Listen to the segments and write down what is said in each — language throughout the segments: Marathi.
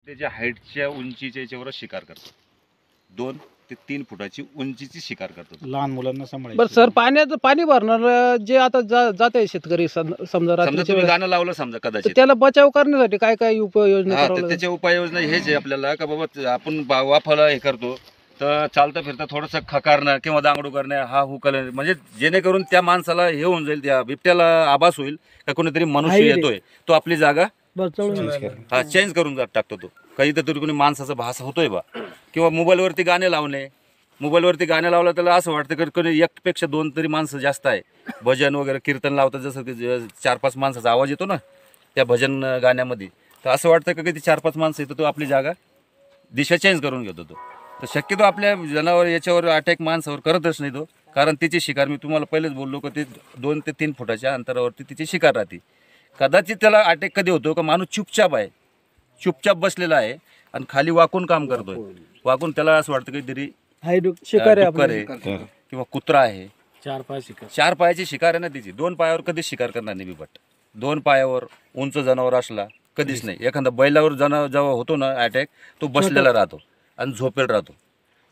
त्याच्या हाईटच्या उंचीच्या याच्यावरच शिकार करतात. 2 ते 3 फुटाची उंचीची शिकार करतात. लहान मुलांना सांभाळायचं. बरं सर, पाणी भरणार जे आता जात आहे शेतकरी समजा समजा रात्रीच्या तुम्ही वेळेस, गाणं लावलं समजा तर कदाचित, त्याला बचाव करण्यासाठी काय काय उपाययोजना हा, करावं तर लागेल? त्याच्या उपाययोजना हेच आहे आपल्याला का बाबा आपण वाफाला हे करतो तर चालता फिरता थोडंसं खकारणं किंवा दांगडू करणं, हा हुकल, म्हणजे जेणेकरून त्या माणसाला हे होऊन जाईल, त्या बिबट्याला आभास होईल का कोणीतरी मनुष्य येतोय, तो आपली जागा चेंज करून टाकतो. तो काहीतरी कोणी माणसाचा भास होतोय बा, किंवा मोबाईलवरती गाणे लावणे. मोबाईलवरती गाणे लावलं त्याला असं वाटतं की कोणी एकपेक्षा 2 तरी माणसं जास्त आहे. भजन वगैरे कीर्तन लावतात, जसं की 4-5 माणसाचा आवाज येतो ना त्या भजन गाण्यामध्ये, तर असं वाटतं की 4-5 माणसं येतो, तो आपली जागा दिशा चेंज करून घेतो. तो तर शक्यतो आपल्या जनावर याच्यावर अटॅक माणसावर करतच नाही तो, कारण तिची शिकार मी तुम्हाला पहिलेच बोललो की ते 2 ते 3 फुटाच्या अंतरावरती तिची शिकार राहते. कदाचित त्याला अटॅक कधी होतो का माणूस चुपचाप बसलेला आहे आणि खाली वाकून काम करतोय, वाकून त्याला असं वाटतं काहीतरी शिकार आहे डुक्कर आहे किंवा कुत्रा आहे. 4 पायाची शिकार आहे ना तिची. 2 पायावर कधीच शिकार करणार नाही बिबट. 2 पायावर उंच जनावर असला कधीच नाही. एखादा बैलावर जेव्हा होतो ना अटॅक, तो बसलेला राहतो आणि झोपेल राहतो.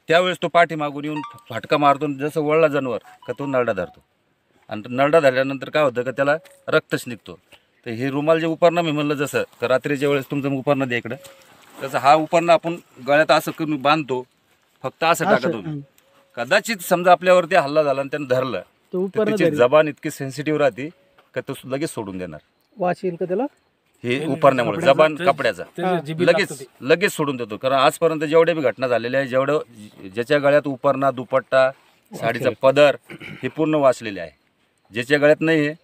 त्यावेळेस तो पाठीमागून येऊन फाटका मारतो, जसं वळला जनावर का तो नरडा धरतो, आणि नरडा धरल्यानंतर काय होतं का त्याला रक्तच निघतो. तर हे रुमाल जे उपरणं मी म्हणलं, जसं तर रात्रीच्या वेळेस तुमचं उपरणं दे इकडं, तसं हा उपरणं आपण गळ्यात असं करून बांधतो, फक्त असं टाकतो. कदाचित समजा आपल्यावरती हल्ला झाला आणि त्यानं धरलं तर त्याची जबान इतकी सेन्सिटिव्ह राहते का तो लगेच सोडून देणार. वास येईल का त्याला? हे उपरण्यामुळे जबान कपड्याचा लगेच सोडून देतो. कारण आजपर्यंत जेवढ्या बी घटना झालेल्या आहे, ज्याच्या गळ्यात उपरणा, दुपट्टा, साडीचा पदर हे पूर्ण वाचलेले आहे. ज्याच्या गळ्यात नाही आहे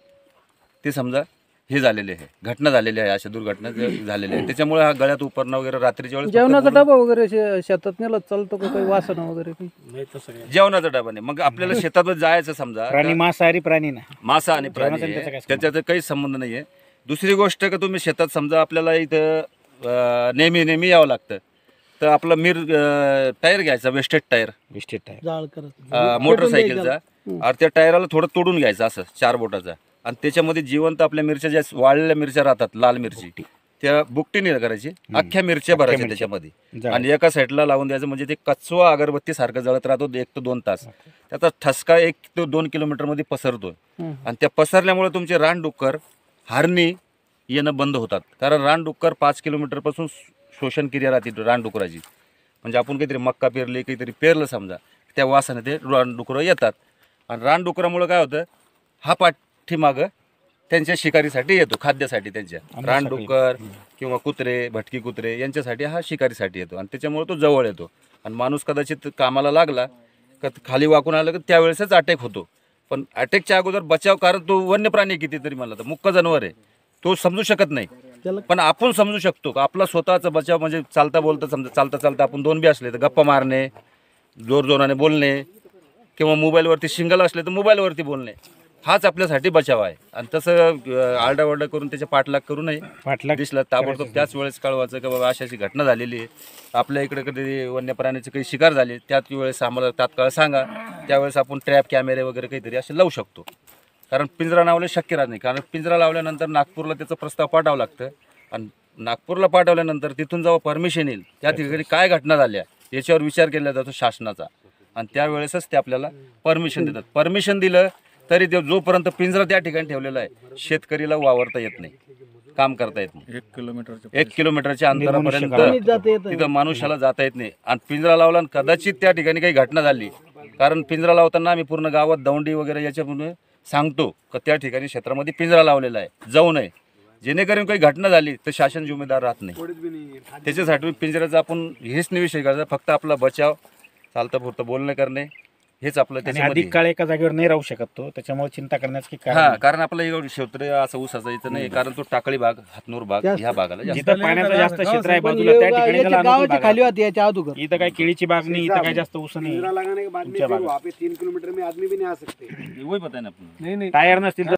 ते समजा हे झालेले आहे, घटना झालेली आहे, अशा दुर्घटना झालेल्या आहेत. त्याच्यामुळे हा गळ्यात उपरणं वगैरे रात्रीच्या वेळेस जेवणाचा डबा वगैरे शेतात नेला चालतो का? काही वासना वगैरे जेवणाचा डबा नाही. मग आपल्याला शेतात जायचं समजा, प्राणी मांसाहारी प्राणी ना, मासा आणि प्राणी आहे, त्याच्यात काही संबंध नाही आहे. दुसरी गोष्ट का तुम्ही शेतात समजा आपल्याला इथं नेहमी यावं लागतं, तर आपला टायर घ्यायचा, वेस्टेड टायर मोटरसायकलचा, आणि त्या टायराला थोडं तोडून घ्यायचं असं 4 बोटाचा, आणि त्याच्यामध्ये जिवंत आपल्या मिरच्या ज्या वाळलेल्या मिरच्या राहतात, लाल मिरची, त्या बुकटीने करायची, अख्ख्या मिरच्या भरायच्या त्याच्यामध्ये आणि एका साईडला लावून द्यायचं. म्हणजे ते कचवा अगरबत्ती सारखं जळत राहतो 1 ते 2 तास. त्याचा ठसका 1 ते 2 किलोमीटरमध्ये पसरतोय, आणि त्या पसरल्यामुळे तुमचे रानडुक्कर, हरणी येणं बंद होतात. कारण रानडुक्कर 5 किलोमीटरपासून शोषण क्रिया राहते रानडुकराची. म्हणजे आपण काहीतरी मक्का पेरली, काहीतरी पेरलं समजा, त्या वासाने ते रानडुकरं येतात, आणि रानडुकरामुळे काय होतं, हा पाठीमागं त्यांच्या शिकारीसाठी येतो, खाद्यासाठी. त्यांच्या रानडुक्कर किंवा कुत्रे, भटकी कुत्रे यांच्यासाठी हा शिकारीसाठी येतो, आणि त्याच्यामुळे तो जवळ येतो. आणि माणूस कदाचित कामाला लागला का खाली वाकून आलं की त्यावेळेसच अटॅक होतो. पण अटॅकच्या अगोदर बचाव, कारण तो वन्य प्राणी कितीतरी म्हणला तर मुक्क जनावर आहे, तो समजू शकत नाही. पण आपण समजू शकतो का आपला स्वतःचा बचाव. म्हणजे चालता बोलता समजा, चालता आपण 2 बी असले तर गप्पा मारणे, जोराने बोलणे, किंवा मोबाईलवरती शिंगल असले तर मोबाईलवरती बोलणे, हाच आपल्यासाठी बचाव आहे. आणि तसं आरडाओरडा करून त्याच्या पाठलाग करू नये. दिसला ताबडतोब त्याच वेळेस कळवायचं की बाबा अशी घटना झालेली आहे, आपल्या इकडे कधी वन्य प्राण्याची काही शिकार झाली, त्याच वेळेस आम्हाला तात्काळ सांगा. त्यावेळेस आपण ट्रॅप कॅमेरे वगैरे काहीतरी असे लावू शकतो. कारण पिंजरा लावले शक्य राहत नाही, कारण पिंजरा लावल्यानंतर नागपूरला त्याचा प्रस्ताव पाठवावा लागतं, आणि नागपूरला पाठवल्यानंतर तिथून जेव्हा परमिशन येईल, त्या ठिकाणी काय घटना झाल्या याच्यावर विचार केला जातो शासनाचा, आणि त्यावेळेसच ते आपल्याला परमिशन देतात. परमिशन दिलं तरी ते जोपर्यंत पिंजरा त्या ठिकाणी ठेवलेला आहे, शेतकरीला वावरता येत नाही, काम करता येत नाही. 1 किलोमीटरच्या अंतरापर्यंत तिथं मनुष्याला जाता येत नाही. आणि पिंजरा लावला आणि कदाचित त्या ठिकाणी काही घटना झाली, कारण पिंजरा लावताना आम्ही पूर्ण गावात दौंडी वगैरे याच्यामुळे सांगतो का त्या ठिकाणी क्षेत्रामध्ये पिंजरा लावलेला आहे, जाऊ नये. जेणेकरून काही घटना झाली तर शासन जिम्मेदार राहत नाही. त्याच्यासाठी पिंजऱ्याचा आपण हेच नाही विषय करायचा, फक्त आपला बचाव, चालतं पुरतं बोलणं करणे, हेच आपलं. त्याच्यामध्ये अधिक काळ एका जागेवर नाही राहू शकत तो, त्याच्यामुळे चिंता करण्याचं की कारण आपलं एवढं क्षेत्र असं ऊसाचं इथं नाही, कारण तो टाकळी भाग, हातनूर भाग ह्या भागाला जिथं पाण्याचं जास्त क्षेत्र आहे बाजूला, त्या ठिकाणी खाली होती याच्या अगोदर. इथं काही केळीची बाग नाही, इथं काही जास्त ऊस नाही. 3 किलोमीटर में आदमी भी नहीं आ सकते. वही पता है ना. टायर नसतील